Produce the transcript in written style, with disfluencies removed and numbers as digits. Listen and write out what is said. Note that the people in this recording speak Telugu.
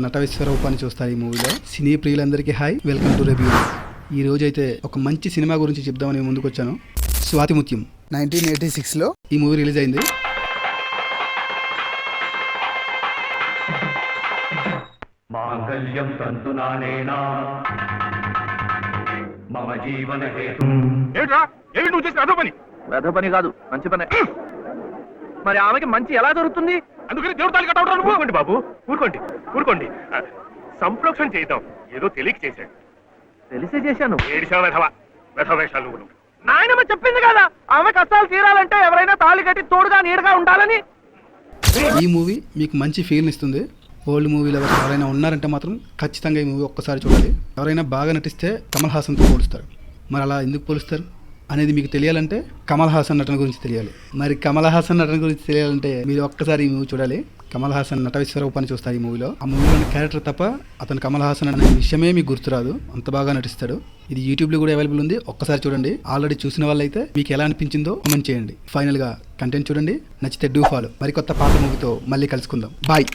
నట విశ్వరూపాన్ని చూస్తారు ఈ మూవీలో. సినీ ప్రియులందరికీ హాయ్, వెల్కమ్ టు రివ్యూ. ఈ రోజు అయితే ఒక మంచి సినిమా గురించి చెప్దామని ముందుకు వచ్చాను. స్వాతిముత్యం 1986లో ఈ మూవీ రిలీజ్ అయింది. మాంగళ్యం తంతునానేనా మమ జీవన హేతు. ఏమిట్రా ఏమిటి నువ్వు చేసిన అదో పని? వెధ పని కాదు, మంచి పనే. మరి ఆమెకి మంచి ఎలా దొరుకుతుంది? అందుకని దేవుడు తాళి కట్టవడం. ఊరుకోండి బాబు, ఊరుకోండి ఊరుకోండి. సంప్రోక్షణ చేద్దాం, ఏదో తెలియక చేశాడు. తెలిసే చేశాను. ఏడిసా వెధవా, వెధవ వేషాలు నువ్వు. నాయనమ్మ చెప్పింది కదా, ఆమె కష్టాలు తీరాలంటే ఎవరైనా తాళి కట్టి తోడుగా నీడగా ఉండాలని. ఈ మూవీ మీకు మంచి ఫీల్ ఇస్తుంది. ఓల్డ్ మూవీలో ఎవరైనా ఉన్నారంటే మాత్రం ఖచ్చితంగా ఈ మూవీ ఒక్కసారి చూడాలి. ఎవరైనా బాగా నటిస్తే కమల్ హాసన్తో పోలుస్తారు. మరి అలా ఎందుకు పోలుస్తారు అనేది మీకు తెలియాలంటే కమల్ హాసన్ నటన గురించి తెలియాలి. మరి కమల్ హాసన్ నటన గురించి తెలియాలంటే మీరు ఒక్కసారి ఈ మూవీ చూడాలి. కమల్ హాసన్ నట విశ్వరూపాన్ని చూస్తారు ఈ మూవీలో. ఆ మూవీలోని క్యారెక్టర్ తప్ప అతను కమల్ హాసన్ అనే విషయమే మీకు గుర్తురాదు, అంత బాగా నటిస్తాడు. ఇది యూట్యూబ్లో కూడా అవైలబుల్ ఉంది, ఒక్కసారి చూడండి. ఆల్రెడీ చూసిన వాళ్ళైతే మీకు ఎలా అనిపించిందో కామెంట్ చేయండి. ఫైనల్గా కంటెంట్ చూడండి, నచ్చితే డూ ఫాలో. మరి కొత్త పాత మూవీతో మళ్ళీ కలుసుకుందాం. బాయ్.